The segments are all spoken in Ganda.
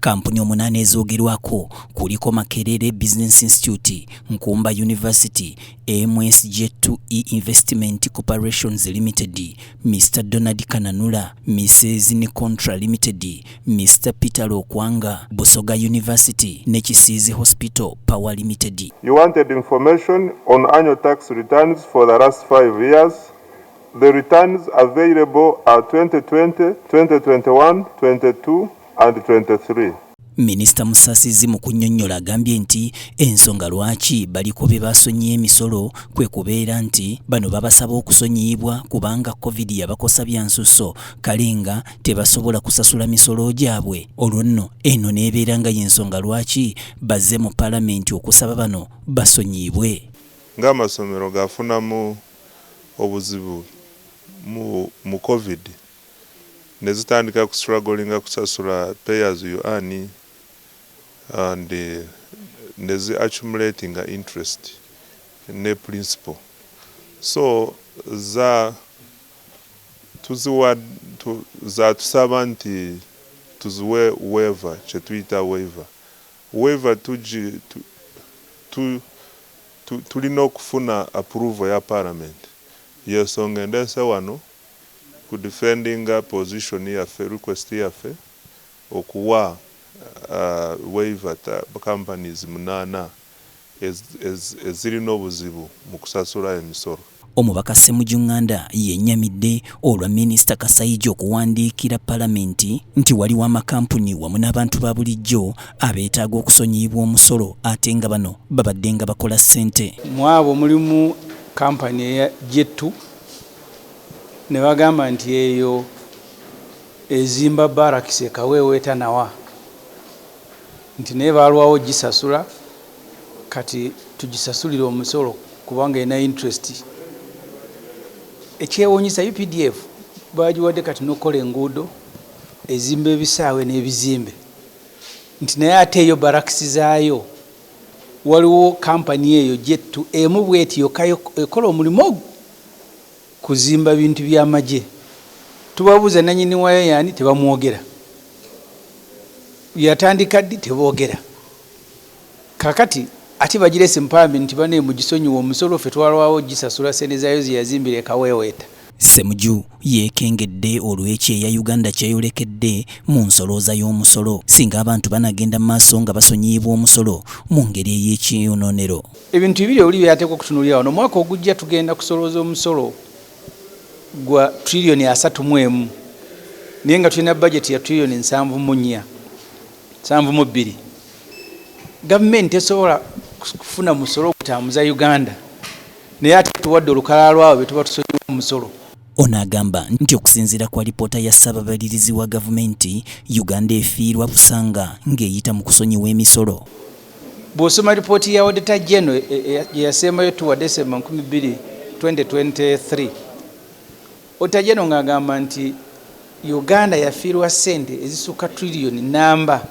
Kampuni omunane ezoogerwako kuliko Makerere Business Institute, Nkumba University, MSJ2E Investment Corporations Limited, Mr. Donald Kananula, Mrs. Nicontra Limited, Mr. Peter Okwanga, Busoga University, Nekisizi Hospital Power Limited. You wanted information on annual tax returns for the last 5 years. The returns available are 2020, 2021, 22 and 23. Minisita Musasizi mu kunnyonnyola agambye nti ensonga lwaki baliko be basonyiye emisolo kwe kubeera nti bano babasaba okusonyiyibwa kubanga COVID yabakosa bya nsusso kale nga tebasobola kusasula misolo gyabwe. Olwo nno eno n'ebeera nga y'ensonga lwaki bazze mu Paalamenti okusaba bano basonyiyibwe. Ng'amasomero gafunamu obuzibu mu COVID ne zitandika kustrugglinga kusasula pay as you earn and nezi accumulating interest ne principal. So tusaba nti tuziwe waiver kyetuyita waiver tulina okufuna approval ya Parliament. Yensonga endese wano ku defending a position yaffe request yaffe okuwa waiver companies munana ezirina obuzibu mu kusasula emisolo. Omubaka Ssemujjunganda yennyamidde olwa Minisita Kasaija okuwandiikira Paalamenti nti waliwo amakampuni wamu n'abantu ba bulijjo abeetaaga okusonyiyibwa omusolo ate nga bano babadde nga bakola ssente. Mu abo mulimu kampani eya Jet2 ne bagamba nti eyo ezimba barracks e Kaweeweeta nawa nti naye balwawo gisasula kati tugisasulire omusolo kubanga ena interest. Ekyewuunyisa UPDF bagiwadde kati n'okola enguudo ezimba ebisaawe n'ebizimbe nti naye ate eyo barracks zaayo waliwo kampani eyo Jet2 emu bweti yokayo ekola omulimu kuzimba bintu by'amagye. Tubabuuza nannyini wayo yaani tebamwogera, yatandika ddi teboogera. Kakati ati bagirese mu Paalamenti bane mugisonyiwa omusolo ffe twalwawo gisasula sente zaayo zeyazimbira e Kaweeweeta. Ssemujju yeekengedde olw'ekyeya Uganda kyeyolekedde mu nsolooza y'omusolo singa abantu banagenda mu maaso nga basonyiyibwa omusolo mu ngeri ey'ekyonoonero. Ebintu bibiri oli byateekwa okutunuulira wano. Omwaka ogujja tugenda kusolooza omusolo gwa trillioni 31 naye nga tulina budget ya trillioni 7.2. Gavumenti esobola kufuna musolo okutambuza Uganda naye ate tuwadde olukalala lwabo be tuba tusonyiwa omusolo. Ono agamba nti okusinziira kwa lipoota ya Ssaababalirizi wa gavumenti, Uganda efiirwa busanga ng'eyita mu kusonyiwa emisolo. Bw'osoma lipooti ya Auditor General eyasembayo tuwa December 12, 2023, Auditor General ng'agamba nti Uganda yafiirwa ssente ezisukka trillioni namba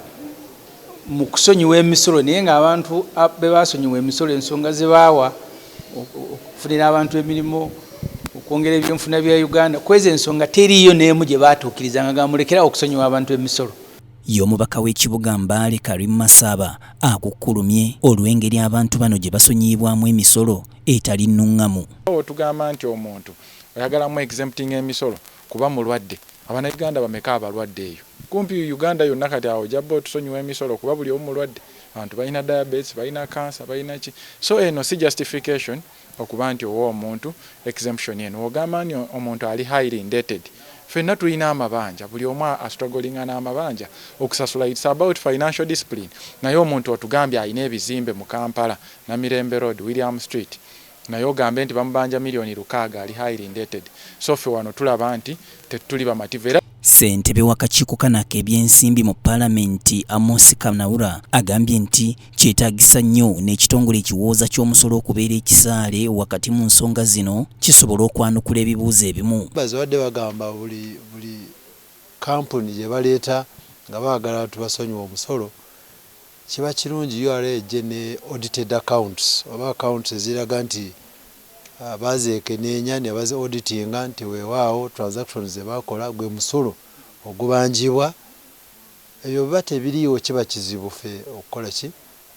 mu kusonyiwa emisolo naye ng'abantu be basonyiwa emisolo ensonga ze baawa okufunira abantu emirimu okwongera ebyenfuna bya Uganda kwezi ensonga teriiyo n'emu gye baatuukiriza nga gamulekerawo okusonyiwa abantu emisolo. Y'omubaka w'ekibuga Mbale Karim Masaba akukkulumye olw'engeri abantu bano gye basonyiyibwamu emisolo etali nnuŋŋamu. Tugamba nti omuntu oyagalamu exempting emisolo kuba mulwadde. Abannayuganda bameka abalwadde eyo? Kumpi Uganda yonna kati awo jabba otusonyiwa emisolo kuba buli omu mulwadde. Abantu balina diabetes, balina cancer, balina ki. So eno si justification okuba nti owa omuntu exemption eno. Ogamba nti omuntu ali highly indebted. Ffenna tulina amabanja, buli omu astrugglinga n'amabanja okusasula. It's about financial discipline. Naye omuntu otugambye alina ebizimbe mu Kampala, Namirembe Road, William Street, naye ogambe nti bamubanja milioni 600 ali highly indebted. So ffe wano tulaba nti tetuli bamativu. Ssentebe w'akakiiko kano ak'ebyensimbi mu Paalamenti Amos Kanaura agambye nti kyetaagisa nnyo n'ekitongole ekiwooza ky'omusolo okubeera ekisaale wakati mu nsonga zino kisobola okwanukula ebibuuzo ebimu. Bazadde bagamba buli kampuni gye baleeta nga baagala tubasonyiwa omusolo kiba kirungi URA ejje ne audited accounts oba accounts eziraga nti bazeekenneenya ne baze auditinga nti weewaawo transactions ze bakola gwe musolo ogubanjibwa ebyo bba tebiriiwo kiba kizibu ffe okukola ki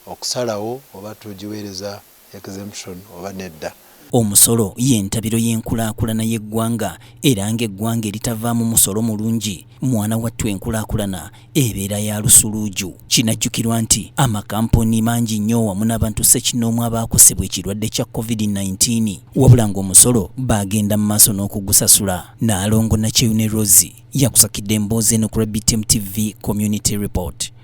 okusalawo oba tugiweereza exemption oba nedda. Omusolo y'entabiro y'enkulaakulana y'eggwanga era ng'eggwanga eritavaamu musolo mulungi mwana wattu enkulaakulana ebeera ya lusuluuju. Kinajjukirwa nti amakampuni mangi nnyo wamu n'abantu ssekinnoomu abaakosebwa ekirwadde kya COVID-19 wabula ng'omusolo baagenda mu maaso n'okugusasula. Naalongo Nakyeyune Rosie yakusakidde emboozi eno ku BTM TV Community Report.